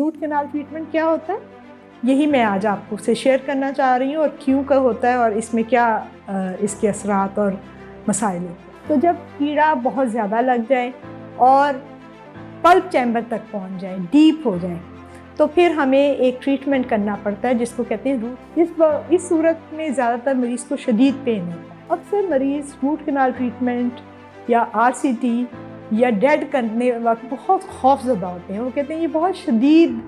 Root canal treatment क्या होता है, यही मैं आज आपको से शेयर करना चाह रही हूँ और क्यों का होता है और इसमें क्या इसके असरात और मसाइल होते हैं। तो जब कीड़ा बहुत ज़्यादा लग जाए और पल्प चैम्बर तक पहुँच जाए, डीप हो जाए, तो फिर हमें एक ट्रीटमेंट करना पड़ता है जिसको कहते हैं रूट। इस सूरत में ज़्यादातर मरीज़ को शदीद पेन होता है। अक्सर मरीज़ रूट कैनाल ट्रीटमेंट या आरसीटी या डेड करने वक्त बहुत खौफज़दा होते हैं। वो कहते हैं ये बहुत शदीद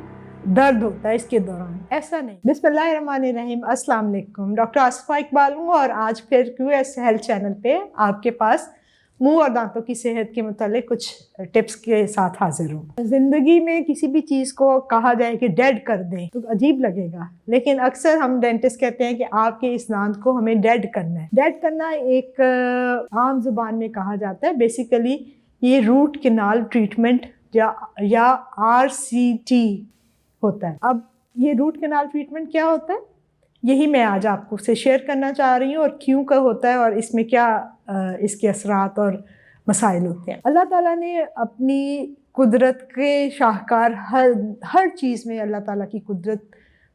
दर्द होता है इसके दौरान। ऐसा नहीं। बिस्मिल्लाहिर्रहमानिर्रहीम, अस्सलाम वालेकुम। डॉक्टर आसिफा इकबाल हूँ और आज फिर QS हेल्थ चैनल पे आपके पास मुंह और दांतों की सेहत के मुतालिक कुछ टिप्स के साथ हाजिर हूँ। ज़िंदगी में किसी भी चीज़ को कहा जाए कि डेड कर दें तो अजीब लगेगा, लेकिन अक्सर हम डेंटिस्ट कहते हैं कि आपके इस दांत को हमें डेड करना है। डेड करना एक आम जुबान में कहा जाता है। बेसिकली ये रूट कैनाल ट्रीटमेंट या RCT होता है। अब ये रूट कैनाल ट्रीटमेंट क्या होता है, यही मैं आज आपको से शेयर करना चाह रही हूँ और क्यों का होता है और इसमें क्या इसके असरात और मसाइल होते हैं। अल्लाह ताला ने अपनी कुदरत के शाहकार हर चीज़ में अल्लाह ताला की कुदरत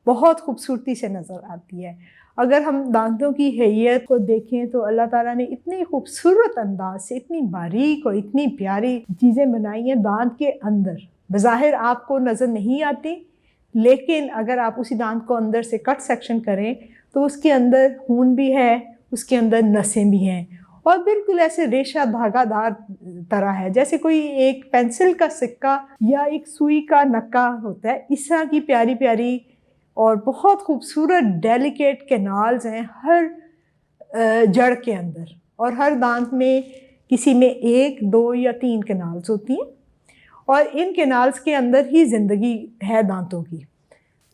बहुत खूबसूरती से नज़र आती है। अगर हम दांतों की हैयत को देखें तो अल्लाह ताला ने इतनी खूबसूरत अंदाज से इतनी बारीक और इतनी प्यारी चीज़ें बनाई हैं दांत के अंदर। बज़ाहिर आपको नज़र नहीं आती, लेकिन अगर आप उसी दांत को अंदर से कट सेक्शन करें तो उसके अंदर खून भी है, उसके अंदर नसें भी हैं और बिल्कुल ऐसे रेशा धागादार तरह है, जैसे कोई एक पेंसिल का सिक्का या एक सुई का नक्का होता है। इस तरह की प्यारी प्यारी और बहुत खूबसूरत डेलिकेट कैनाल्स हैं हर जड़ के अंदर, और हर दांत में किसी में 1, 2 या 3 कैनाल्स होती हैं और इन कैनाल्स के अंदर ही ज़िंदगी है दांतों की।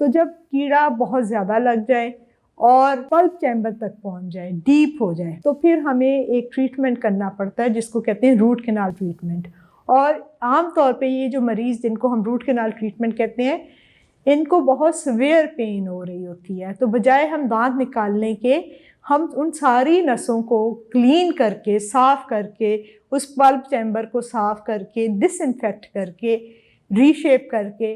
तो जब कीड़ा बहुत ज़्यादा लग जाए और पल्प चैम्बर तक पहुंच जाए, डीप हो जाए, तो फिर हमें एक ट्रीटमेंट करना पड़ता है जिसको कहते हैं रूट कैनाल ट्रीटमेंट। और आम तौर पे ये जो मरीज़ जिनको हम रूट कैनाल ट्रीटमेंट कहते हैं, इनको बहुत सीवियर पेन हो रही होती है। तो बजाय हम दांत निकालने के, हम उन सारी नसों को क्लीन करके, साफ़ करके, उस पल्प चैम्बर को साफ़ करके, डिसइंफेक्ट करके, रीशेप करके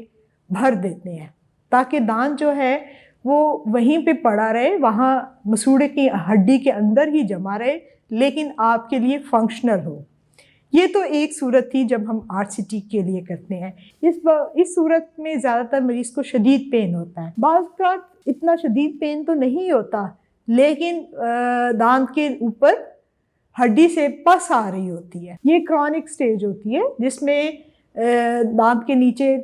भर देते हैं ताकि दांत जो है वो वहीं पे पड़ा रहे, वहाँ मसूड़े की हड्डी के अंदर ही जमा रहे, लेकिन आपके लिए फंक्शनल हो। ये तो एक सूरत थी जब हम RCT के लिए करते हैं। इस सूरत में ज़्यादातर मरीज़ को शदीद पेन होता है। बाज़ का इतना शदीद पेन तो नहीं होता, लेकिन दांत के ऊपर हड्डी से पस आ रही होती है। ये क्रॉनिक स्टेज होती है जिसमें दांत के नीचे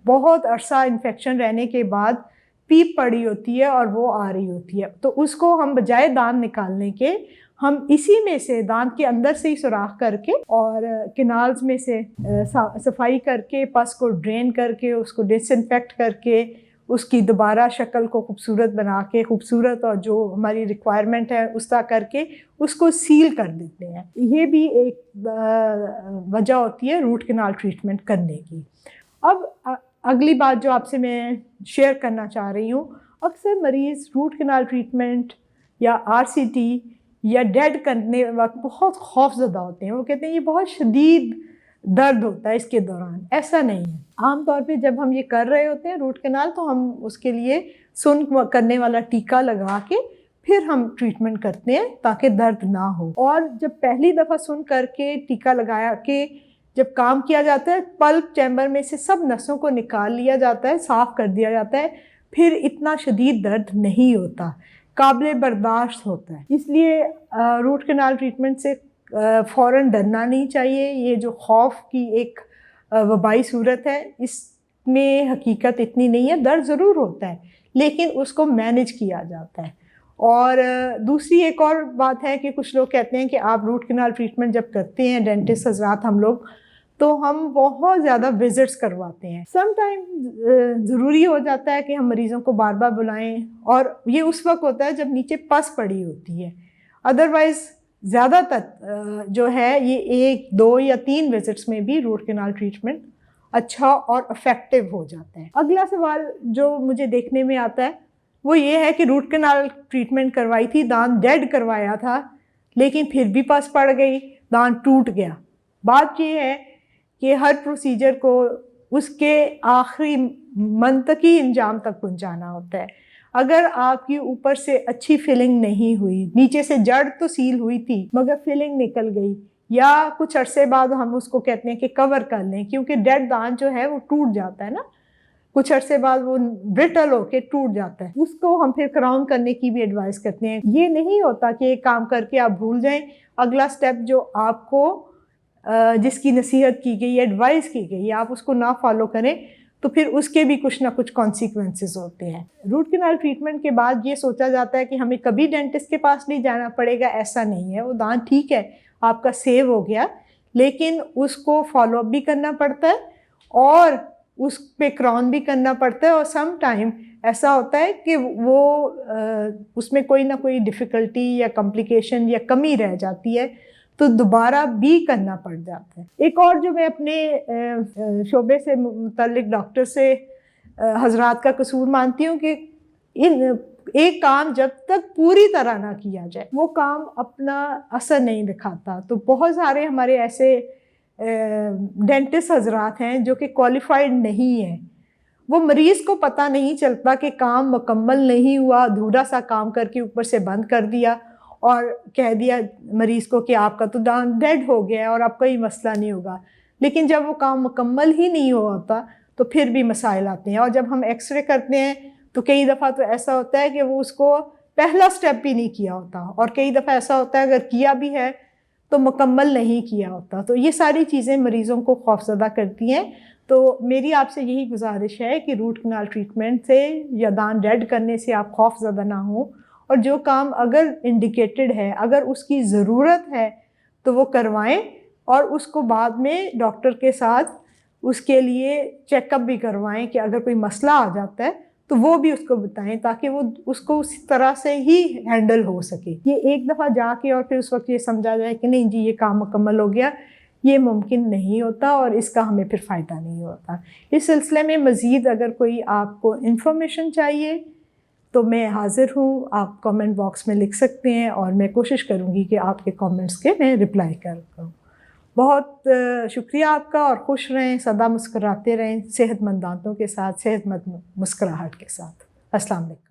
बहुत अरसा इन्फेक्शन रहने के बाद पीप पड़ी होती है और वो आ रही होती है। तो उसको हम बजाय दांत निकालने के, हम इसी में से दांत के अंदर से ही सुराख करके और कैनाल्स में से सफाई करके, पस को ड्रेन करके, उसको डिसइंफेक्ट करके, उसकी दोबारा शक्ल को खूबसूरत बना के, खूबसूरत और जो हमारी रिक्वायरमेंट है उस तरह करके उसको सील कर देते हैं। ये भी एक वजह होती है रूट कैनाल ट्रीटमेंट करने की। अब अगली बात जो आपसे मैं शेयर करना चाह रही हूँ, अक्सर मरीज़ रूट कैनाल ट्रीटमेंट या RCT या डेड करने वक्त बहुत खौफज़दा होते हैं। वो कहते हैं ये बहुत शदीद दर्द होता है इसके दौरान। ऐसा नहीं है। आम तौर पे जब हम ये कर रहे होते हैं रूट कैनाल, तो हम उसके लिए सुन करने वाला टीका लगा के फिर हम ट्रीटमेंट करते हैं ताकि दर्द ना हो। और जब पहली दफ़ा सुन करके टीका लगाया के जब काम किया जाता है, पल्प चैम्बर में से सब नसों को निकाल लिया जाता है, साफ़ कर दिया जाता है, फिर इतना शदीद दर्द नहीं होता, काबिल बर्दाश्त होता है। इसलिए रूट कैनाल ट्रीटमेंट से फ़ौरन डरना नहीं चाहिए। ये जो खौफ की एक वबाई सूरत है, इसमें हकीकत इतनी नहीं है। दर्द ज़रूर होता है, लेकिन उसको मैनेज किया जाता है। और दूसरी एक और बात है कि कुछ लोग कहते हैं कि आप रूट कैनाल ट्रीटमेंट जब करते हैं डेंटिस्ट हज़रात हम लोग, तो हम बहुत ज़्यादा विज़िट्स करवाते हैं। सम टाइम ज़रूरी हो जाता है कि हम मरीज़ों को बार बार बुलाएं, और ये उस वक्त होता है जब नीचे पस पड़ी होती है। अदरवाइज़ ज़्यादातर जो है ये 1, 2 या 3 विज़िट्स में भी रूट कैनाल ट्रीटमेंट अच्छा और इफ़ेक्टिव हो जाता है। अगला सवाल जो मुझे देखने में आता है वो ये है कि रूट कैनाल ट्रीटमेंट करवाई थी, दांत डेड करवाया था, लेकिन फिर भी पस पड़ गई, दांत टूट गया। बात ये है कि हर प्रोसीजर को اس کے آخری منطقی انجام تک پہنچانا ہوتا ہے. اگر آپ کی اوپر سے اچھی فلنگ نہیں ہوئی، نیچے سے جڑ تو سیل ہوئی تھی مگر فلنگ نکل گئی، یا کچھ عرصے بعد ہم اس کو کہتے ہیں کہ کور کر لیں، کیونکہ ڈیڈ دانت جو ہے وہ ٹوٹ جاتا ہے نا، کچھ عرصے بعد وہ برٹل ہو کے ٹوٹ جاتا ہے، اس کو ہم پھر کراؤن کرنے کی بھی ایڈوائز کرتے ہیں. یہ نہیں ہوتا کہ ایک کام کر کے آپ بھول جائیں، اگلا سٹیپ جو آپ کو جس کی نصیحت کی گئی، ایڈوائز کی گئی، آپ اس کو نہ فالو کریں تو پھر اس کے بھی کچھ نہ کچھ کانسیکوینسز ہوتے ہیں. روٹ کینال ٹریٹمنٹ کے بعد یہ سوچا جاتا ہے کہ ہمیں کبھی ڈینٹسٹ کے پاس نہیں جانا پڑے گا، ایسا نہیں ہے. وہ دانت ٹھیک ہے آپ کا سیو ہو گیا، لیکن اس کو فالو اپ بھی کرنا پڑتا ہے اور اس پہ کراؤن بھی کرنا پڑتا ہے، اور سم ٹائم ایسا ہوتا ہے کہ وہ اس میں کوئی نہ کوئی ڈیفیکلٹی یا کمپلیکیشن یا کمی رہ جاتی ہے تو دوبارہ بھی کرنا پڑ جاتا ہے. ایک اور جو میں اپنے شعبے سے متعلق ڈاکٹر سے حضرات کا قصور مانتی ہوں کہ ایک کام جب تک پوری طرح نہ کیا جائے وہ کام اپنا اثر نہیں دکھاتا. تو بہت سارے ہمارے ایسے ڈینٹسٹ حضرات ہیں جو کہ کوالیفائڈ نہیں ہیں، وہ مریض کو پتہ نہیں چلتا کہ کام مکمل نہیں ہوا، ادھورا سا کام کر کے اوپر سے بند کر دیا اور کہہ دیا مریض کو کہ آپ کا تو دانت ڈیڈ ہو گیا ہے اور آپ کا ہی مسئلہ نہیں ہوگا. لیکن جب وہ کام مکمل ہی نہیں ہوتا تو پھر بھی مسائل آتے ہیں. اور جب ہم ایکس رے کرتے ہیں تو کئی دفعہ تو ایسا ہوتا ہے کہ وہ اس کو پہلا سٹیپ بھی نہیں کیا ہوتا، اور کئی دفعہ ایسا ہوتا ہے اگر کیا بھی ہے تو مکمل نہیں کیا ہوتا. تو یہ ساری چیزیں مریضوں کو خوفزدہ کرتی ہیں. تو میری آپ سے یہی گزارش ہے کہ روٹ کنال ٹریٹمنٹ سے یا دانت ڈیڈ کرنے سے آپ خوف زدہ نہ ہوں، اور جو کام اگر انڈیکیٹڈ ہے، اگر اس کی ضرورت ہے تو وہ کروائیں، اور اس کو بعد میں ڈاکٹر کے ساتھ اس کے لیے چیک اپ بھی کروائیں کہ اگر کوئی مسئلہ آ جاتا ہے تو وہ بھی اس کو بتائیں تاکہ وہ اس کو اسی طرح سے ہی ہینڈل ہو سکے. یہ ایک دفعہ جا کے اور پھر اس وقت یہ سمجھا جائے کہ نہیں جی یہ کام مکمل ہو گیا، یہ ممکن نہیں ہوتا اور اس کا ہمیں پھر فائدہ نہیں ہوتا. اس سلسلے میں مزید اگر کوئی آپ کو انفارمیشن چاہیے تو میں حاضر ہوں، آپ کامنٹ باکس میں لکھ سکتے ہیں اور میں کوشش کروں گی کہ آپ کے کامنٹس کے میں رپلائی کروں. بہت شکریہ آپ کا، اور خوش رہیں، سدا مسکراتے رہیں، صحت مند دانتوں کے ساتھ، صحت مند مسکراہٹ کے ساتھ. السلام علیکم.